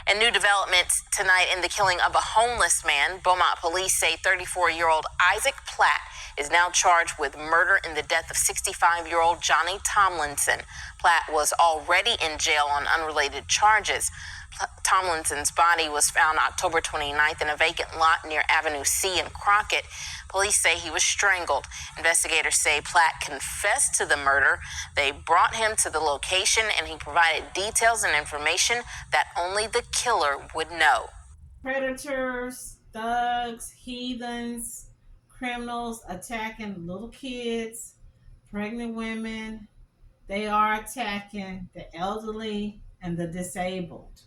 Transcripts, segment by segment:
And new developments tonight in the killing of a homeless man. Beaumont police say 34-year-old Isaac Platt is now charged with murder in the death of 65-year-old Johnny Tomlinson. Platt was already in jail on unrelated charges. Tomlinson's body was found October 29th in a vacant lot near Avenue C in Crockett. Police say he was strangled. Investigators say Platt confessed to the murder. They brought him to the location and he provided details and information that only the killer would know. Predators, thugs, heathens, criminals attacking little kids, pregnant women. They are attacking the elderly and the disabled.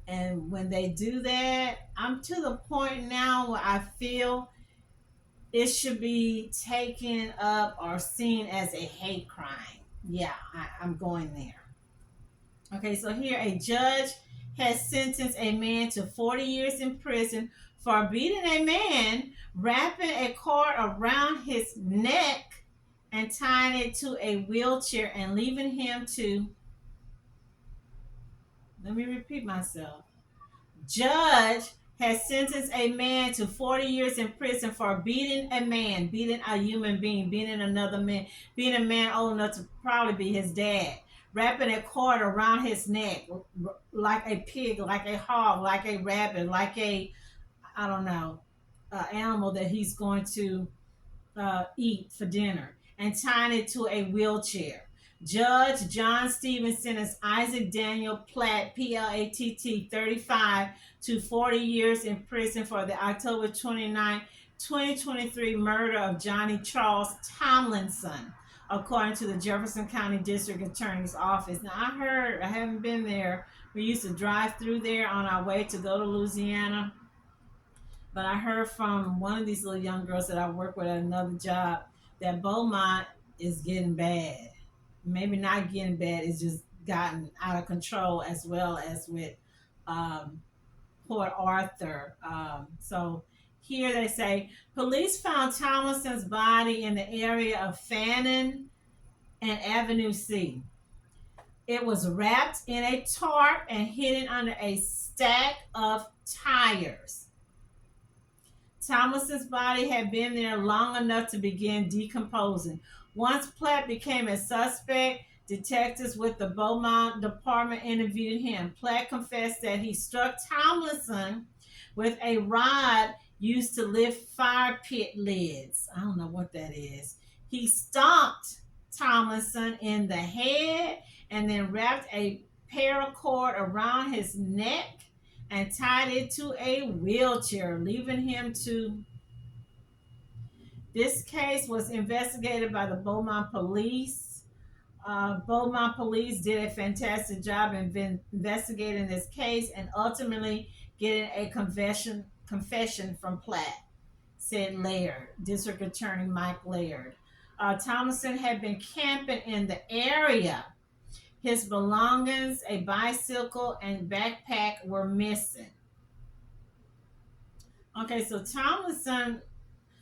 And when they do that, I'm to the point now where I feel it should be taken up or seen as a hate crime. Yeah, I'm going there. Okay, so here a judge has sentenced a man to 40 years in prison for beating a man, wrapping a cord around his neck, and tying it to a wheelchair and leaving him to. Let me repeat myself. Judge has sentenced a man to 40 years in prison for beating a man, beating a human being, beating another man, being a man old enough to probably be his dad, wrapping a cord around his neck like a pig, like a hog, like a rabbit, like a, I don't know, animal that he's going to eat for dinner, and tying it to a wheelchair. Judge John Stevens sentenced Isaac Daniel Platt, Platt, 35, to 40 years in prison for the October 29, 2023 murder of Johnny Charles Tomlinson, according to the Jefferson County District Attorney's Office. Now, I haven't been there. We used to drive through there on our way to go to Louisiana. But I heard from one of these little young girls that I work with at another job that Beaumont is getting bad. Maybe not getting bad, it's just gotten out of control, as well as with Port Arthur. So here they say police found Tomlinson's body in the area of Fannin and Avenue C. It was wrapped in a tarp and hidden under a stack of tires. Tomlinson's body had been there long enough to begin decomposing. Once Platt became a suspect, detectives with the Beaumont Department interviewed him. Platt confessed that he struck Tomlinson with a rod used to lift fire pit lids. I don't know what that is. He stomped Tomlinson in the head and then wrapped a paracord around his neck and tied it to a wheelchair, leaving him to. This case was investigated by the Beaumont Police. Beaumont Police did a fantastic job in investigating this case and ultimately getting a confession from Platt, said Laird, District Attorney Mike Laird. Tomlinson had been camping in the area. His belongings, a bicycle, and backpack were missing. Okay, so Tomlinson.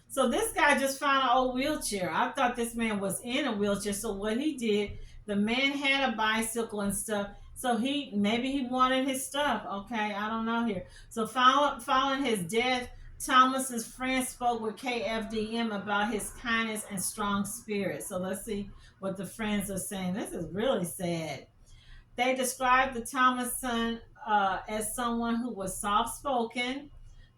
So this guy just found an old wheelchair. I thought this man was in a wheelchair. So what he did, the man had a bicycle and stuff. So maybe he wanted his stuff. Okay, I don't know here. So following his death, Tomlinson's friends spoke with KFDM about his kindness and strong spirit. So let's see what the friends are saying. This is really sad. They described the Tomlinson as someone who was soft-spoken,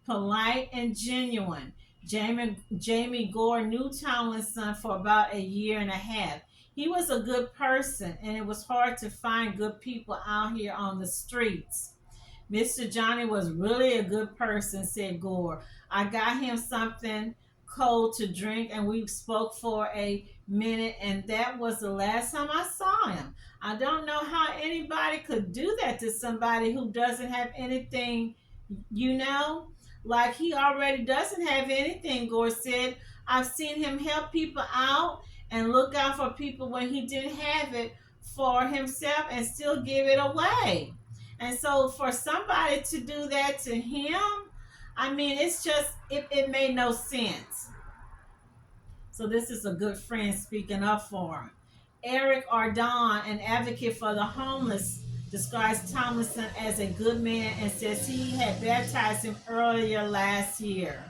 polite, and genuine. Jamie Gore knew Tomlinson for about a year and a half. He was a good person, and it was hard to find good people out here on the streets. Mr. Johnny was really a good person, said Gore. I got him something cold to drink, and we spoke for a minute, and that was the last time I saw him. I don't know how anybody could do that to somebody who doesn't have anything, like he already doesn't have anything, Gore said. I've seen him help people out and look out for people when he didn't have it for himself and still give it away. And so for somebody to do that to him, I mean, it's just, it made no sense. So this is a good friend speaking up for him. Eric Ardon, an advocate for the homeless, describes Tomlinson as a good man and says he had baptized him earlier last year.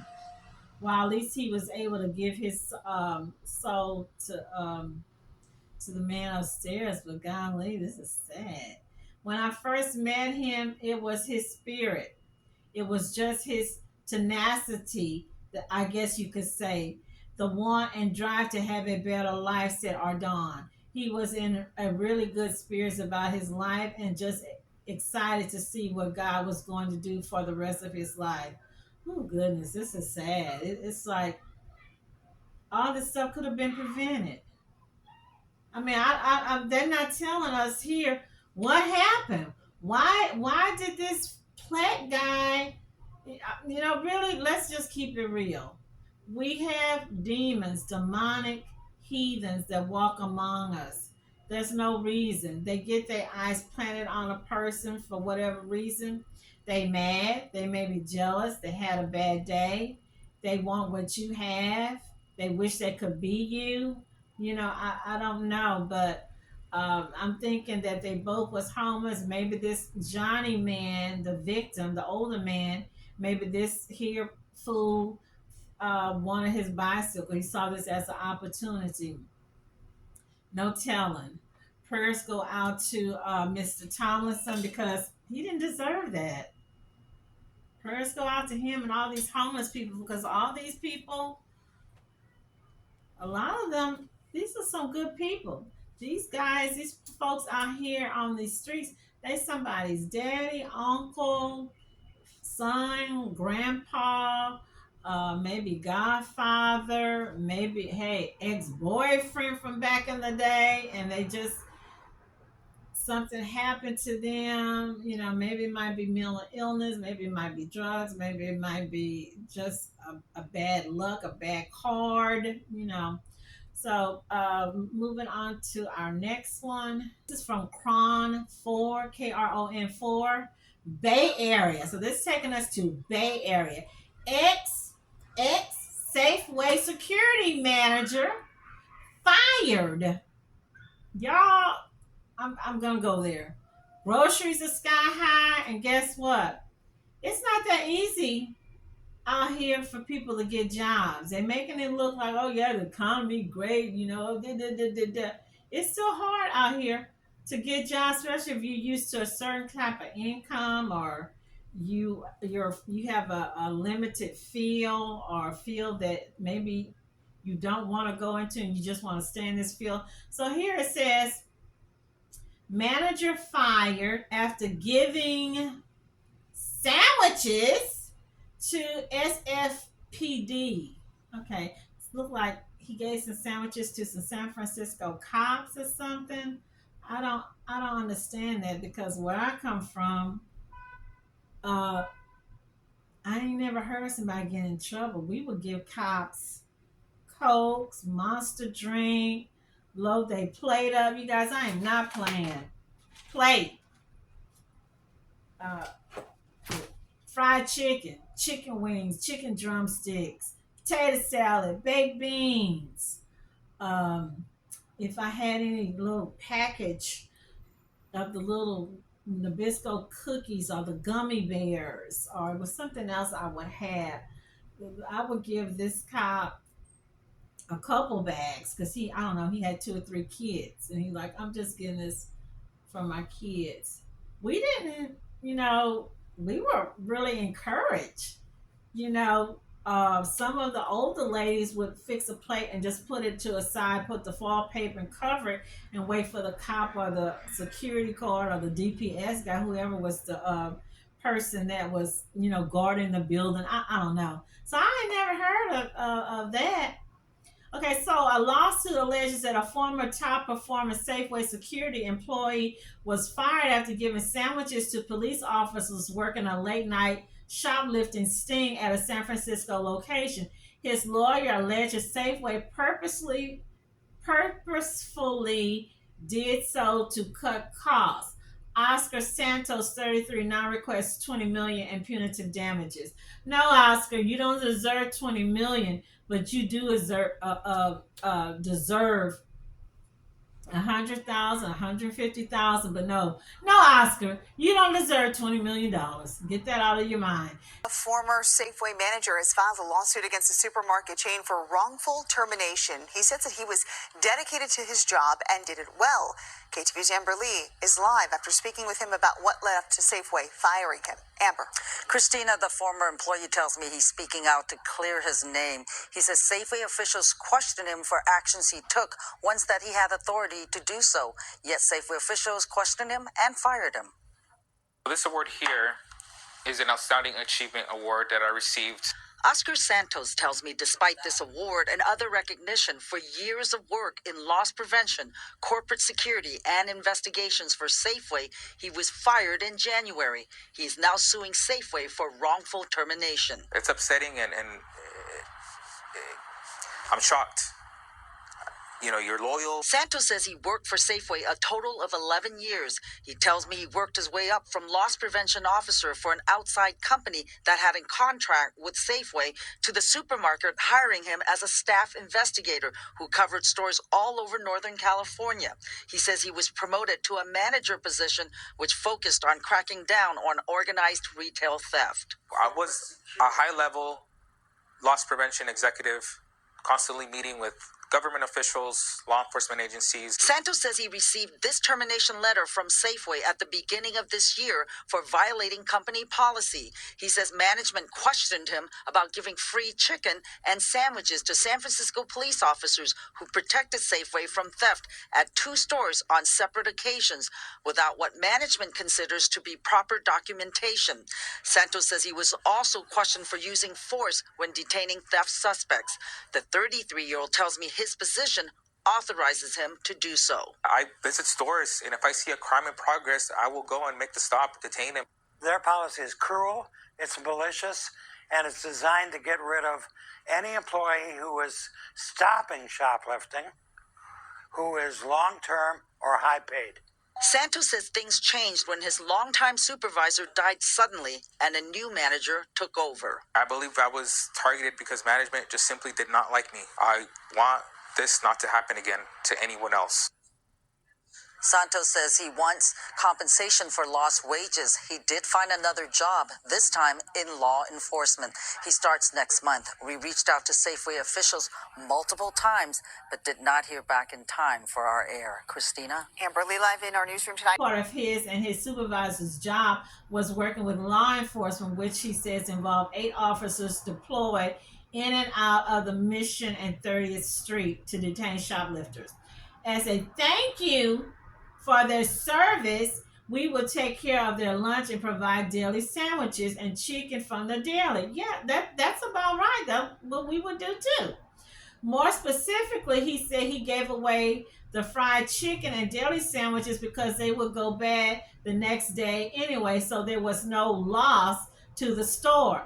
Well, at least he was able to give his soul to the man upstairs. But golly, this is sad. When I first met him, it was his spirit. It was just his tenacity, that I guess you could say, the want and drive to have a better life, said Ardon. He was in a really good spirits about his life and just excited to see what God was going to do for the rest of his life. Oh goodness, this is sad. It's like all this stuff could have been prevented. I mean, they're not telling us here what happened. Why did this Platt guy? Really, let's just keep it real. We have demons, demonic heathens that walk among us. There's no reason. They get their eyes planted on a person for whatever reason. They mad. They may be jealous. They had a bad day. They want what you have. They wish they could be you. I don't know, but I'm thinking that they both was homeless. Maybe this Johnny man, the victim, the older man, maybe this here fool wanted his bicycle. He saw this as an opportunity. No telling. Prayers go out to Mr. Tomlinson because he didn't deserve that. Prayers go out to him and all these homeless people because all these people, a lot of them, these are some good people. These guys, these folks out here on these streets, they somebody's daddy, uncle, son, grandpa, maybe godfather, maybe, hey, ex-boyfriend from back in the day, and they just, something happened to them. Maybe it might be mental illness, maybe it might be drugs, maybe it might be just a bad luck, a bad card. So moving on to our next one. This is from Kron4, Kron4, Bay Area. So this is taking us to Bay Area. Ex Safeway security manager fired. Y'all, I'm gonna go there. Groceries are sky high, and guess what? It's not that easy out here for people to get jobs. They're making it look like, oh yeah, the economy great, It's still hard out here to get jobs, especially if you're used to a certain type of income, or you have a limited field, or a field that maybe you don't want to go into and you just want to stay in this field. So here it says manager fired after giving sandwiches to SFPD. Okay, it looked like he gave some sandwiches to some San Francisco cops or something. I don't understand that, because where I come from, uh, I ain't never heard somebody get in trouble. We would give cops cokes, monster drink, load they plate up. You guys, I am not playing. Plate. Uh, Fried chicken, chicken wings, chicken drumsticks, potato salad, baked beans. If I had any little package of the little Nabisco cookies or the gummy bears, or it was something else I would have, I would give this cop a couple bags, because I don't know, he had 2 or 3 kids, and he's like, I'm just getting this for my kids. We didn't, we were really encouraged. Some of the older ladies would fix a plate and just put it to a side, put the foil paper and cover it, and wait for the cop or the security guard or the DPS guy, whoever was the person that was, guarding the building. I don't know. So I ain't never heard of that. Okay, so a lawsuit alleges that a former top performing Safeway security employee was fired after giving sandwiches to police officers working a late night shoplifting sting at a San Francisco location. His lawyer alleges Safeway purposefully did so to cut costs. Oscar Santos, 33, now requests $20 million in punitive damages. No, Oscar, you don't deserve $20 million, but you do deserve 100,000, 150,000, but no, Oscar, you don't deserve $20 million. Get that out of your mind. A former Safeway manager has filed a lawsuit against the supermarket chain for wrongful termination. He says that he was dedicated to his job and did it well. KTV's Amber Lee is live after speaking with him about what led up to Safeway firing him. Amber. Christina, the former employee, tells me he's speaking out to clear his name. He says Safeway officials questioned him for actions he took once that he had authority to do so. Yet Safeway officials questioned him and fired him. This award here is an Outstanding Achievement Award that I received. Oscar Santos tells me despite this award and other recognition for years of work in loss prevention, corporate security, and investigations for Safeway, he was fired in January. He is now suing Safeway for wrongful termination. It's upsetting and I'm shocked. You know, you're loyal. Santos says he worked for Safeway a total of 11 years. He tells me he worked his way up from loss prevention officer for an outside company that had a contract with Safeway to the supermarket hiring him as a staff investigator who covered stores all over Northern California. He says he was promoted to a manager position which focused on cracking down on organized retail theft. I was a high-level loss prevention executive, constantly meeting with government officials, law enforcement agencies. Santos says he received this termination letter from Safeway at the beginning of this year for violating company policy. He says management questioned him about giving free chicken and sandwiches to San Francisco police officers who protected Safeway from theft at 2 stores on separate occasions without what management considers to be proper documentation. Santos says he was also questioned for using force when detaining theft suspects. The 33-year-old tells me his position authorizes him to do so. I visit stores, and if I see a crime in progress, I will go and make the stop, detain him. Their policy is cruel, it's malicious, and it's designed to get rid of any employee who is stopping shoplifting, who is long-term or high-paid. Santos says things changed when his longtime supervisor died suddenly and a new manager took over. I believe I was targeted because management just simply did not like me. I want this not to happen again to anyone else. Santos says he wants compensation for lost wages. He did find another job, this time in law enforcement. He starts next month. We reached out to Safeway officials multiple times, but did not hear back in time for our air. Christina? Amber Lee live in our newsroom tonight. Part of his and his supervisor's job was working with law enforcement, which he says involved 8 officers deployed in and out of the Mission and 30th Street to detain shoplifters. As a thank you for their service, we will take care of their lunch and provide daily sandwiches and chicken from the deli. Yeah, that's about right. That's what we would do too. More specifically, he said he gave away the fried chicken and deli sandwiches because they would go bad the next day anyway, so there was no loss to the store.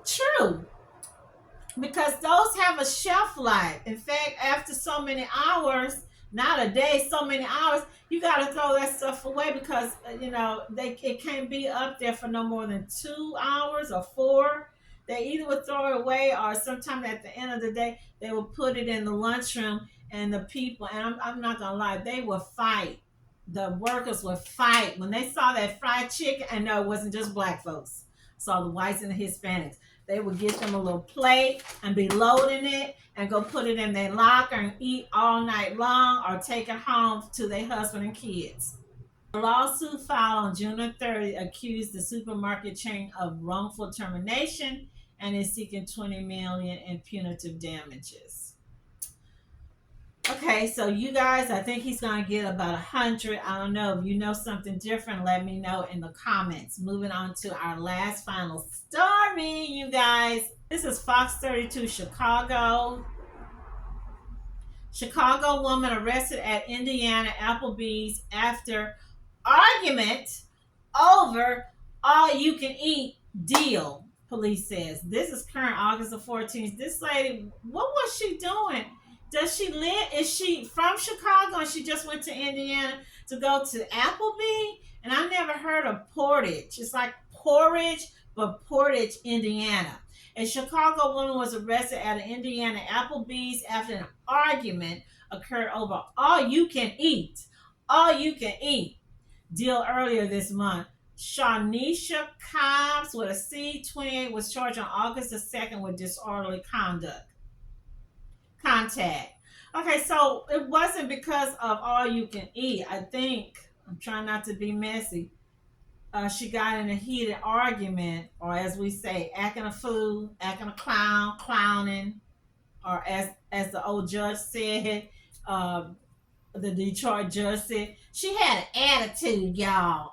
True, because those have a shelf life. In fact, after so many hours, not a day, so many hours, you got to throw that stuff away because it can't be up there for no more than 2 hours or 4. They either would throw it away or sometime at the end of the day they would put it in the lunchroom, and the people, and I'm not gonna lie, they would fight. The workers would fight when they saw that fried chicken. And no, it wasn't just black folks, saw the whites and the Hispanics. They would get them a little plate and be loading it and go put it in their locker and eat all night long or take it home to their husband and kids. A lawsuit filed on June 30th accused the supermarket chain of wrongful termination and is seeking $20 million in punitive damages. Okay, so you guys, I think he's going to get about 100. I don't know. If you know something different, let me know in the comments. Moving on to our last final story, you guys. This is Fox 32 Chicago. Chicago woman arrested at Indiana Applebee's after argument over all-you-can-eat deal, police says. This is current August the 14th. This lady, what was she doing? Does she live? Is she from Chicago and she just went to Indiana to go to Applebee? And I never heard of Portage. It's like Porridge, but Portage, Indiana. A Chicago woman was arrested at an Indiana Applebee's after an argument occurred over all you can eat deal earlier this month. Shawneesha Cobbs with a C28 was charged on August the 2nd with disorderly contact. Okay, so it wasn't because of all you can eat. I think, I'm trying not to be messy. She got in a heated argument, or as we say, acting a fool, acting a clown, clowning, or as the old judge said, uh, the Detroit judge said, she had an attitude, y'all.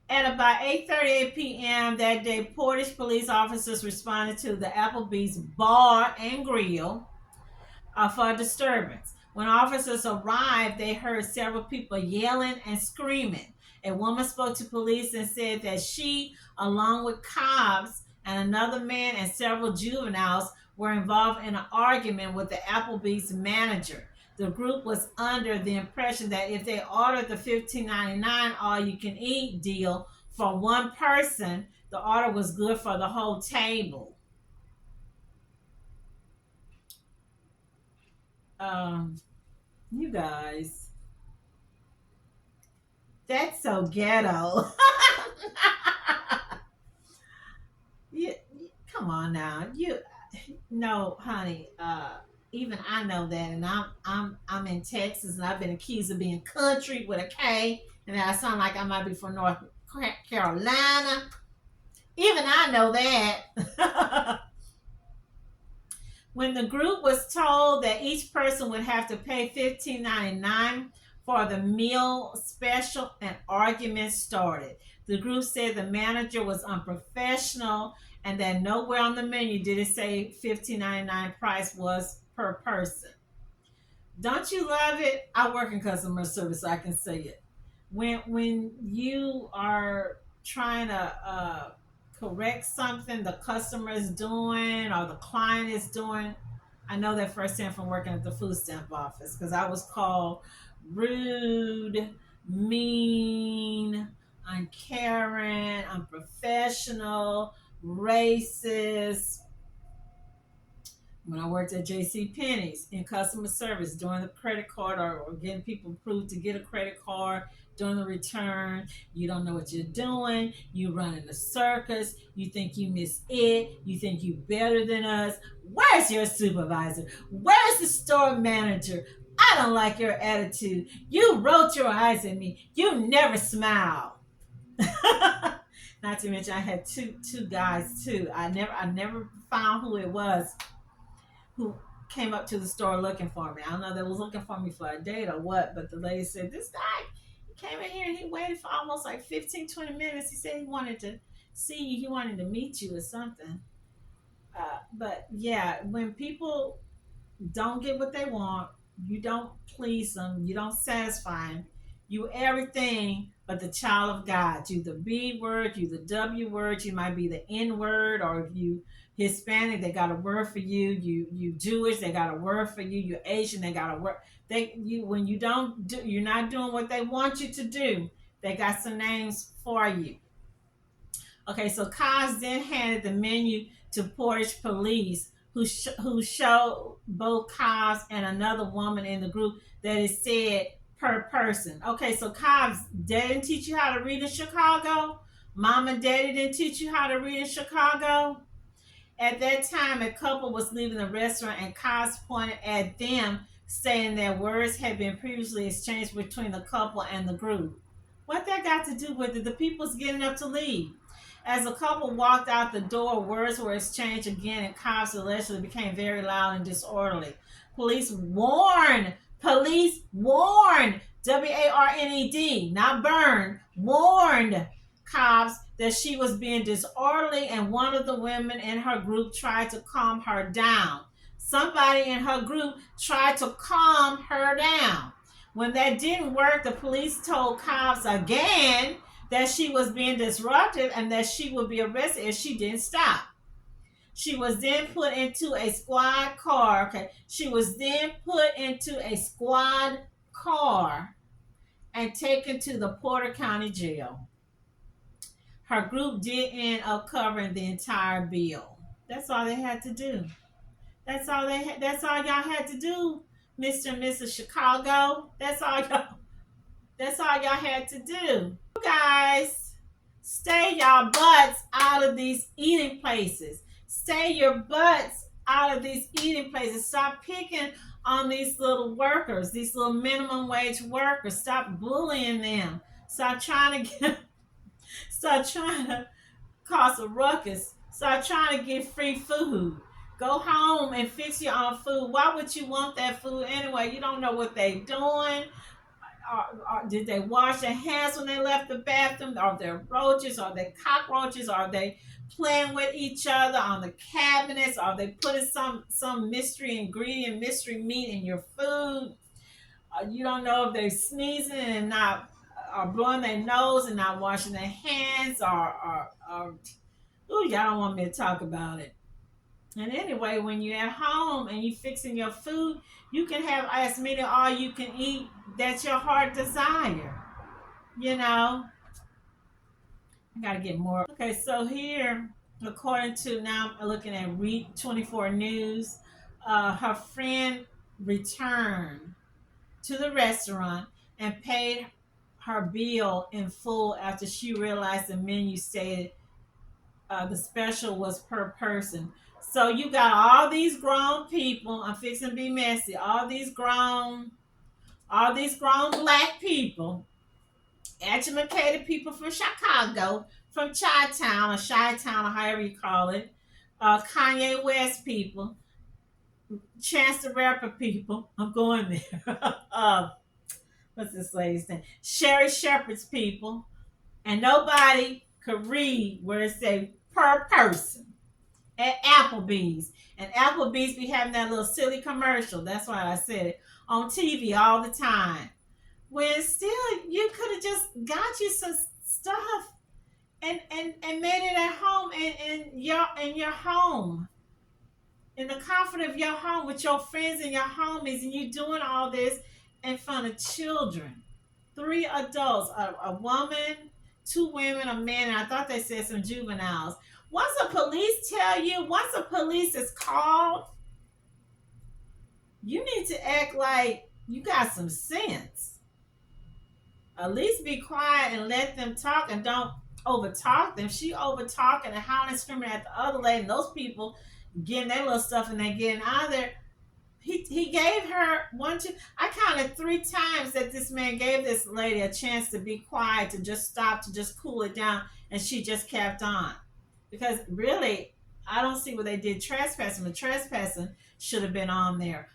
At about 8:38 p.m. that day, Portage police officers responded to the Applebee's bar and grill for a disturbance. When officers arrived, they heard several people yelling and screaming. A woman spoke to police and said that she, along with Cobbs and another man and several juveniles, were involved in an argument with the Applebee's manager. The group was under the impression that if they ordered the $15.99 all-you-can-eat deal for one person, the order was good for the whole table. You guys, that's so ghetto. you, come on now, no, honey. Even I know that, and I'm in Texas, and I've been accused of being country with a K, and I sound like I might be from North Carolina. Even I know that. When the group was told that each person would have to pay $15.99 for the meal special, an argument started. The group said the manager was unprofessional and that nowhere on the menu did it say $15.99 price was per person. Don't you love it? I work in customer service, so I can say it. When you are trying to correct something the customer is doing or the client is doing. I know that firsthand from working at the food stamp office because I was called rude, mean, uncaring, unprofessional, racist. When I worked at J.C. Penney's in customer service, doing the credit card or getting people approved to get a credit card, doing the return, you don't know what you're doing, you run in a circus, you think you miss it, you think you better than us. Where's your supervisor? Where's the store manager? I don't like your attitude. You rolled your eyes at me. You never smile. Not to mention I had two guys too. I never found who it was who came up to the store looking for me. I don't know if they was looking for me for a date or what, but the lady said, this guy, he came in here and he waited for almost like 15, 20 minutes. He said he wanted to see you. He wanted to meet you or something. But yeah, when people don't get what they want, you don't please them, you don't satisfy them, you everything but the child of God. You the B word, you the W word, you might be the N word, or if you Hispanic, they got a word for you. You Jewish, they got a word for you. You Asian, they got a word. When you don't do, you're not doing what they want you to do. They got some names for you. Okay, so Cobbs then handed the menu to Portage police, who showed both Cobbs and another woman in the group that it said per person. Okay, so Cobbs, they didn't teach you how to read in Chicago. Mom and Daddy didn't teach you how to read in Chicago. At that time, a couple was leaving the restaurant and Cobbs pointed at them, saying that words had been previously exchanged between the couple and the group. What that got to do with it? The people's getting up to leave. As the couple walked out the door, words were exchanged again and Cobbs allegedly became very loud and disorderly. Police warned, W-A-R-N-E-D, not burn, warned Cobbs that she was being disorderly, and one of the women in her group tried to calm her down. Somebody in her group tried to calm her down. When that didn't work, the police told Cobbs again that she was being disruptive and that she would be arrested if she didn't stop. She was then put into a squad car. Okay, she was then put into a squad car and taken to the Porter County Jail. Her group did end up covering the entire bill. That's all they had to do. That's all that's all y'all had to do, Mr. and Mrs. Chicago. That's all y'all had to do. You guys, stay y'all butts out of these eating places. Stay your butts out of these eating places. Stop picking on these little workers, these little minimum wage workers. Stop bullying them. Stop trying to cause a ruckus. Start trying to get free food. Go home and fix your own food. Why would you want that food anyway? You don't know what they're doing. Did they wash their hands when they left the bathroom? Are there roaches? Are there cockroaches? Are they playing with each other on the cabinets? Are they putting some mystery ingredient, mystery meat in your food? You don't know if they're sneezing and not or blowing their nose and not washing their hands, or y'all don't want me to talk about it. And anyway, when you're at home and you're fixing your food, you can have as many all you can eat that your heart desire. You know, I gotta get more. Okay, so here, according to now, I'm looking at Read 24 News, her friend returned to the restaurant and paid her bill in full after she realized the menu stated the special was per person. So you got all these grown people. I'm fixing to be messy. All these grown black people, educated people from Chicago, from Chi-Town or Chi-Town or however you call it, Kanye West people, Chance the Rapper people. I'm going there. What's this lady's name? Sherry Shepherd's people, and nobody could read where it say per person at Applebee's. And Applebee's be having that little silly commercial. That's why I said it on TV all the time. When still you could have just got you some stuff and made it at home in your home. In the comfort of your home with your friends and your homies, and you doing all this in front of children. 3 adults, a woman, 2 women, a man, and I thought they said some juveniles. Once a police tell you, once a police is called, you need to act like you got some sense. At least be quiet and let them talk, and don't overtalk them. She overtalking and howling, screaming at the other lady, and those people getting their little stuff and they getting out of there. He gave her 1, 2. I counted 3 times that this man gave this lady a chance to be quiet, to just stop, to just cool it down, and she just kept on. Because really, I don't see what they did trespassing. The trespassing should have been on there.